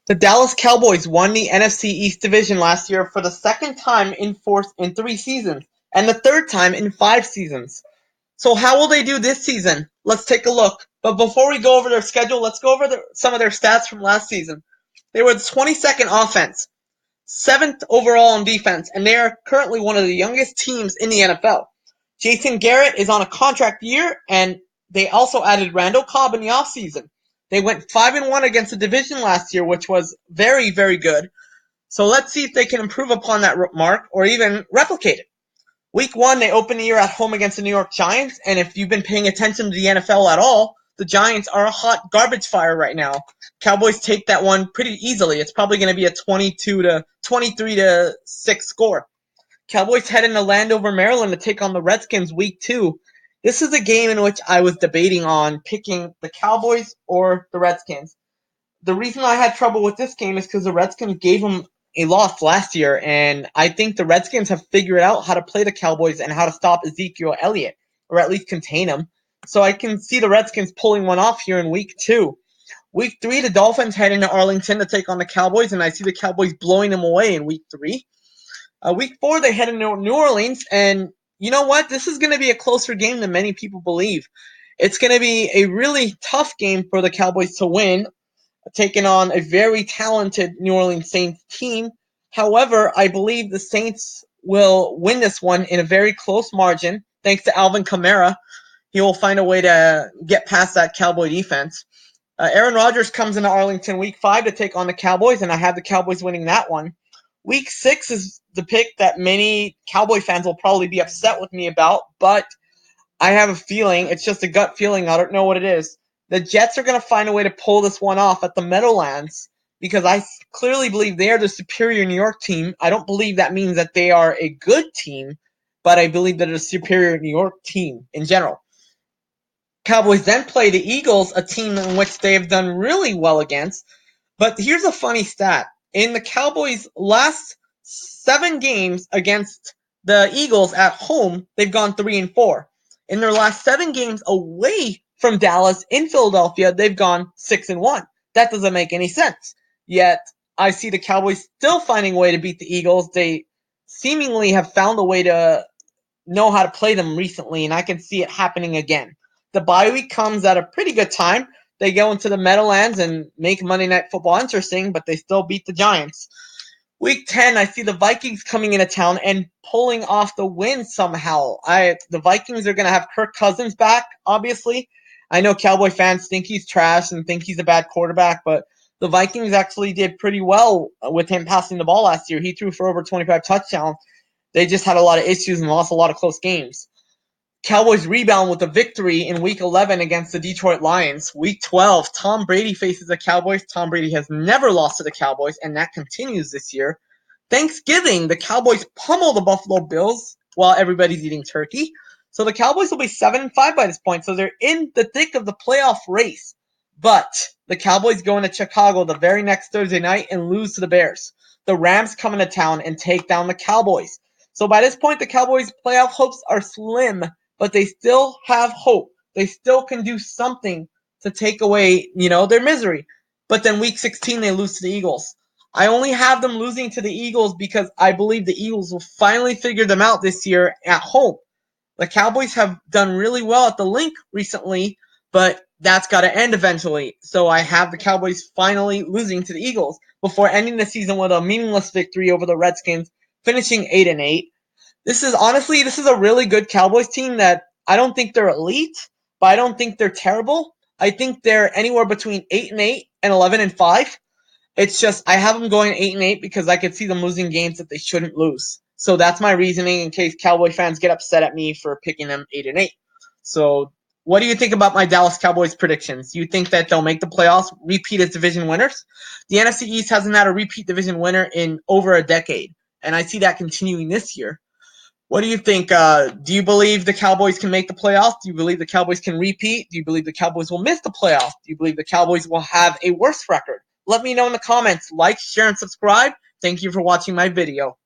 The Dallas Cowboys won the NFC East Division last year for the second time in 3 seasons, and the third time in 5 seasons. So how will they do this season? Let's take a look. But before we go over their schedule, let's go over some of their stats from last season. They were the 22nd offense, 7th overall on defense, and they are currently one of the youngest teams in the NFL. Jason Garrett is on a contract year, and they also added Randall Cobb in the offseason. They went 5-1 against the division last year, which was very, very good. So let's see if they can improve upon that mark or even replicate it. Week 1, they opened the year at home against the New York Giants, and if you've been paying attention to the NFL at all, the Giants are a hot garbage fire right now. Cowboys take that one pretty easily. It's probably going to be a 23-6 score. Cowboys head into Landover, Maryland to take on the Redskins week 2. This is a game in which I was debating on picking the Cowboys or the Redskins. The reason I had trouble with this game is because the Redskins gave them a loss last year, and I think the Redskins have figured out how to play the Cowboys and how to stop Ezekiel Elliott, or at least contain him. So I can see the Redskins pulling one off here in week 2. Week 3, the Dolphins head into Arlington to take on the Cowboys, and I see the Cowboys blowing them away in week 3. Week 4, they head into New Orleans, and you know what? This is going to be a closer game than many people believe. It's going to be a really tough game for the Cowboys to win, taking on a very talented New Orleans Saints team. However, I believe the Saints will win this one in a very close margin, thanks to Alvin Kamara. He will find a way to get past that Cowboy defense. Aaron Rodgers comes into Arlington week 5 to take on the Cowboys, and I have the Cowboys winning that one. Week 6 is the pick that many Cowboy fans will probably be upset with me about, but I have a feeling, it's just a gut feeling, I don't know what it is. The Jets are going to find a way to pull this one off at the Meadowlands because I clearly believe they are the superior New York team. I don't believe that means that they are a good team, but I believe they're a superior New York team in general. Cowboys then play the Eagles, a team in which they have done really well against. But here's a funny stat. In the Cowboys' last 7 games against the Eagles at home, they've gone 3-4. In their last 7 games away from Dallas in Philadelphia, they've gone 6-1. That doesn't make any sense. Yet I see the Cowboys still finding a way to beat the Eagles. They seemingly have found a way to know how to play them recently, and I can see it happening again. The bye week comes at a pretty good time. They go into the Meadowlands and make Monday Night Football interesting, but they still beat the Giants. Week 10, I see the Vikings coming into town and pulling off the win somehow. The Vikings are going to have Kirk Cousins back, obviously. I know Cowboy fans think he's trash and think he's a bad quarterback, but the Vikings actually did pretty well with him passing the ball last year. He threw for over 25 touchdowns. They just had a lot of issues and lost a lot of close games. Cowboys rebound with a victory in Week 11 against the Detroit Lions. Week 12, Tom Brady faces the Cowboys. Tom Brady has never lost to the Cowboys, and that continues this year. Thanksgiving, the Cowboys pummel the Buffalo Bills while everybody's eating turkey. So the Cowboys will be 7-5 by this point, so they're in the thick of the playoff race. But the Cowboys go into Chicago the very next Thursday night and lose to the Bears. The Rams come into town and take down the Cowboys. So by this point, the Cowboys' playoff hopes are slim, but they still have hope. They still can do something to take away, their misery. But then week 16, they lose to the Eagles. I only have them losing to the Eagles because I believe the Eagles will finally figure them out this year at home. The Cowboys have done really well at the Link recently, but that's got to end eventually. So I have the Cowboys finally losing to the Eagles before ending the season with a meaningless victory over the Redskins, finishing 8-8. This is a really good Cowboys team that I don't think they're elite, but I don't think they're terrible. I think they're anywhere between 8-8 and 11-5. It's just I have them going 8-8 because I could see them losing games that they shouldn't lose. So that's my reasoning in case Cowboy fans get upset at me for picking them 8-8. So what do you think about my Dallas Cowboys predictions? Do you think that they'll make the playoffs, repeat as division winners? The NFC East hasn't had a repeat division winner in over a decade, and I see that continuing this year. What do you think? Do you believe the Cowboys can make the playoffs? Do you believe the Cowboys can repeat? Do you believe the Cowboys will miss the playoffs? Do you believe the Cowboys will have a worse record? Let me know in the comments. Like, share, and subscribe. Thank you for watching my video.